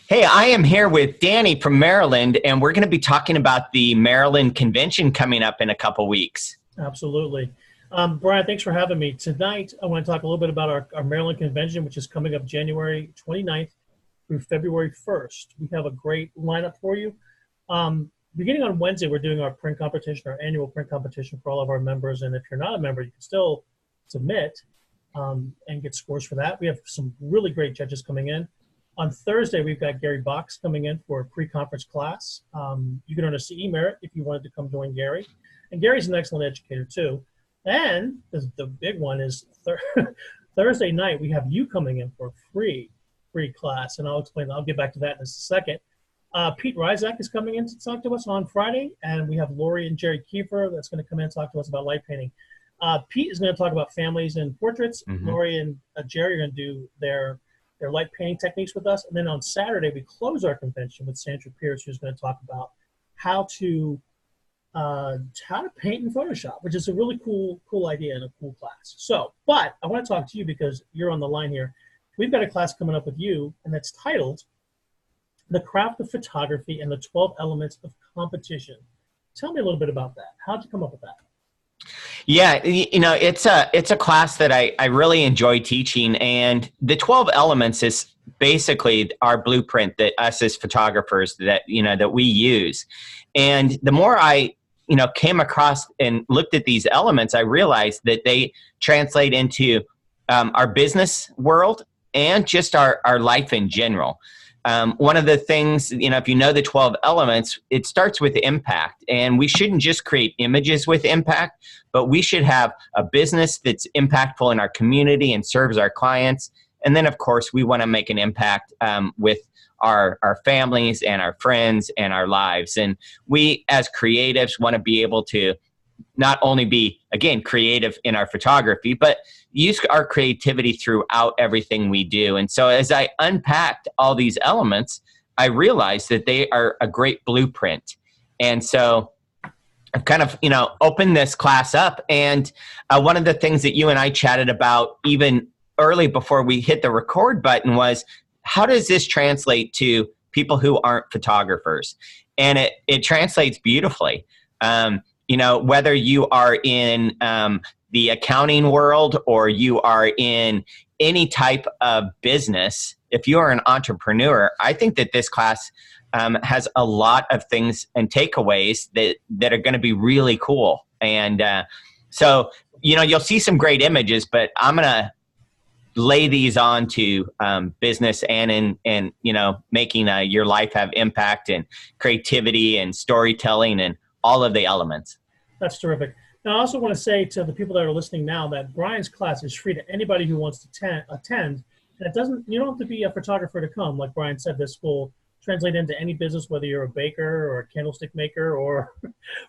Hey, I am here with Danny from Maryland, and we're going to be talking about the Maryland convention coming up in a couple weeks. Absolutely. Brian, thanks for having me. Tonight, I want to talk a little bit about our Maryland convention, which is coming up January 29th through February 1st. We have a great lineup for you. Beginning on Wednesday, we're doing our print competition, our annual print competition for all of our members. And if you're not a member, you can still submit and get scores for that. We have some really great judges coming in. On Thursday, we've got Gary Box coming in for a pre-conference class. You can earn a CE merit if you wanted to come join Gary. And Gary's an excellent educator, too. And the big one is Thursday night, we have you coming in for a free class. And I'll get back to that in a second. Pete Ryzak is coming in to talk to us on Friday. And we have Lori and Jerry Kiefer that's going to come in and talk to us about light painting. Pete is going to talk about families and portraits. Mm-hmm. Lori and Jerry are going to do their light painting techniques with us. And then on Saturday, we close our convention with Sandra Pierce, who's going to talk about how to paint in Photoshop, which is a really cool idea and a cool class. But I want to talk to you because you're on the line here. We've got a class coming up with you, and that's titled The Craft of Photography and the 12 Elements of Competition. Tell me a little bit about that. How'd you come up with that? Yeah, it's a class that I really enjoy teaching, and the 12 elements is basically our blueprint that us as photographers that we use. And the more I came across and looked at these elements, I realized that they translate into our business world and just our life in general. One of the things, if you know the 12 elements, it starts with impact. And we shouldn't just create images with impact, but we should have a business that's impactful in our community and serves our clients. And then, of course, we want to make an impact with our families and our friends and our lives. And we, as creatives, want to be able to not only be, again, creative in our photography, but use our creativity throughout everything we do. And so as I unpacked all these elements, I realized that they are a great blueprint. And so I've kind of, opened this class up. And one of the things that you and I chatted about even early before we hit the record button was, how does this translate to people who aren't photographers? And it translates beautifully. Whether you are in the accounting world or you are in any type of business, if you are an entrepreneur, I think that this class has a lot of things and takeaways that are going to be really cool. And so, you'll see some great images, but I'm going to lay these on to business and in making your life have impact and creativity and storytelling and all of the elements. That's terrific. Now, I also want to say to the people that are listening now that Brian's class is free to anybody who wants to attend. And you don't have to be a photographer to come. Like Brian said, this will translate into any business, whether you're a baker or a candlestick maker or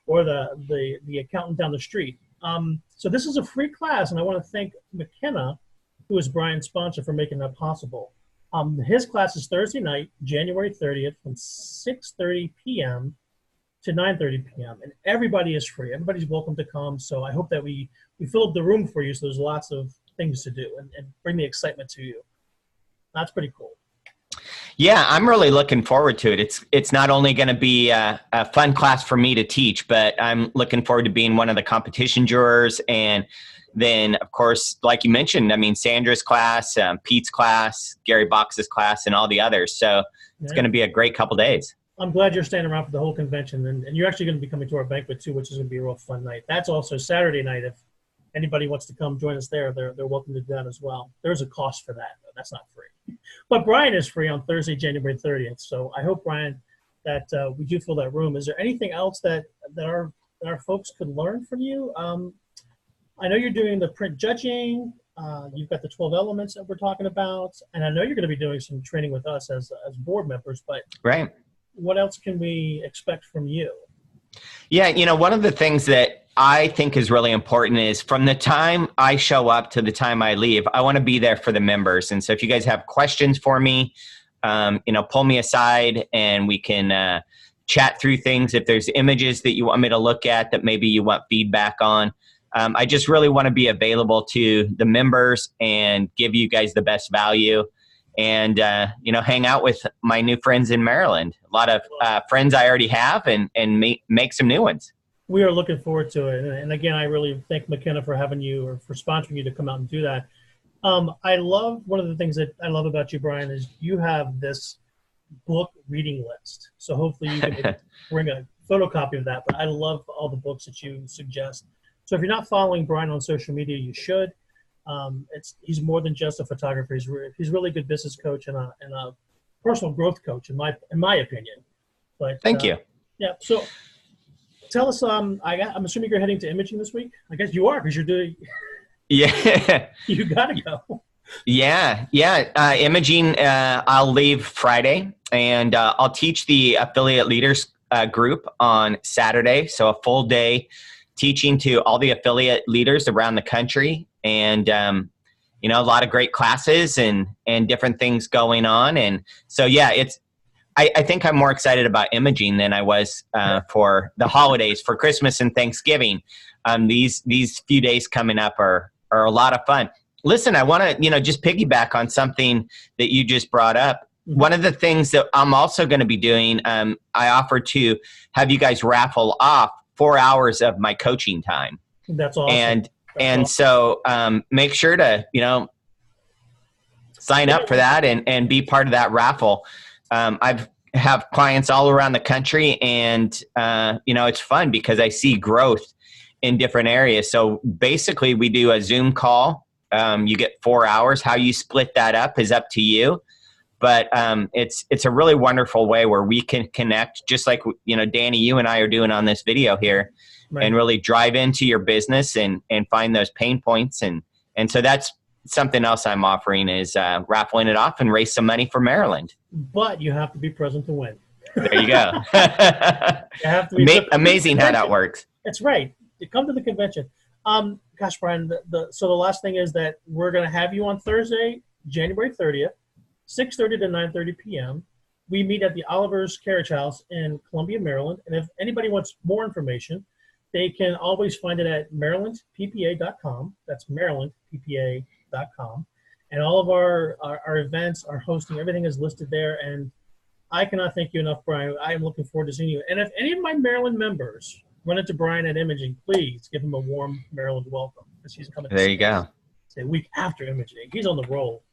the accountant down the street. So this is a free class, and I want to thank McKenna, who is Brian's sponsor, for making that possible. His class is Thursday night, January 30th from 6:30 p.m. to 9:30 p.m. And everybody is free. Everybody's welcome to come. So I hope that we fill up the room for you so there's lots of things to do and bring the excitement to you. That's pretty cool. Yeah, I'm really looking forward to it. It's not only going to be a fun class for me to teach, but I'm looking forward to being one of the competition jurors. And then, of course, like you mentioned, Sandra's class, Pete's class, Gary Box's class, and all the others. So it's going to be a great couple days. I'm glad you're staying around for the whole convention, and you're actually going to be coming to our banquet too, which is going to be a real fun night. That's also Saturday night. If anybody wants to come join us there, they're welcome to do that as well. There's a cost for that, though. That's not free. But Brian is free on Thursday, January 30th. So I hope, Brian, that we do fill that room. Is there anything else that our folks could learn from you? I know you're doing the print judging. You've got the 12 elements that we're talking about, and I know you're going to be doing some training with us as board members. But right. What else can we expect from you? Yeah, one of the things that I think is really important is from the time I show up to the time I leave, I want to be there for the members. And so if you guys have questions for me, pull me aside and we can chat through things. If there's images that you want me to look at that maybe you want feedback on, I just really want to be available to the members and give you guys the best value. and hang out with my new friends in Maryland. A lot of friends I already have, and make some new ones. We are looking forward to it. And again, I really thank McKenna for having you, or for sponsoring you to come out and do that. I love, one of the things that I love about you, Brian, is you have this book reading list. So hopefully you can bring a photocopy of that. But I love all the books that you suggest. So if you're not following Brian on social media, you should. He's more than just a photographer. He's really a good business coach and a personal growth coach, in my opinion. But thank you. Yeah. So tell us. I'm assuming you're heading to imaging this week. I guess you are, because you're doing. Yeah. You gotta go. Yeah. Imaging. I'll leave Friday, and I'll teach the affiliate leaders group on Saturday. So a full day teaching to all the affiliate leaders around the country, and a lot of great classes and different things going on. And so I think I'm more excited about imaging than I was for the holidays, for Christmas and Thanksgiving. These few days coming up are a lot of fun. Listen, I want to just piggyback on something that you just brought up. One of the things that I'm also going to be doing, I offer to have you guys raffle off 4 hours of my coaching time. That's awesome. So make sure to sign up for that and be part of that raffle. I've have clients all around the country, and it's fun because I see growth in different areas. So basically, we do a Zoom call. You get 4 hours. How you split that up is up to you. But it's a really wonderful way where we can connect, just like Danny, you and I are doing on this video here, right, and really drive into your business and find those pain points. And so that's something else I'm offering, is raffling it off and raise some money for Maryland. But you have to be present to win. There you go. You have to be amazing how that works. That's right. You come to the convention. Gosh, Brian, so the last thing is that we're going to have you on Thursday, January 30th, 6:30 to 9:30 p.m. We meet at the Oliver's Carriage House in Columbia, Maryland. And if anybody wants more information, they can always find it at marylandppa.com. That's marylandppa.com. And all of our events, our hosting, everything is listed there. And I cannot thank you enough, Brian. I am looking forward to seeing you. And if any of my Maryland members run into Brian at Imaging, please give him a warm Maryland welcome, because he's coming. There you go. A week after Imaging. He's on the roll.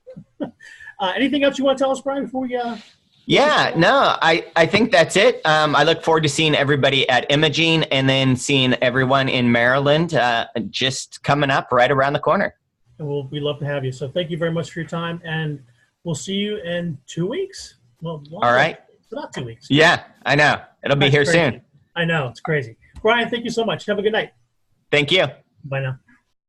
Anything else you want to tell us, Brian, before we I think that's it. I look forward to seeing everybody at Imaging, and then seeing everyone in Maryland just coming up right around the corner. And we'd love to have you. So thank you very much for your time, and we'll see you in 2 weeks. Well, all right. It's not 2 weeks. Yeah, I know. It'll be here soon. I know. It's crazy. Brian, thank you so much. Have a good night. Thank you. Bye now.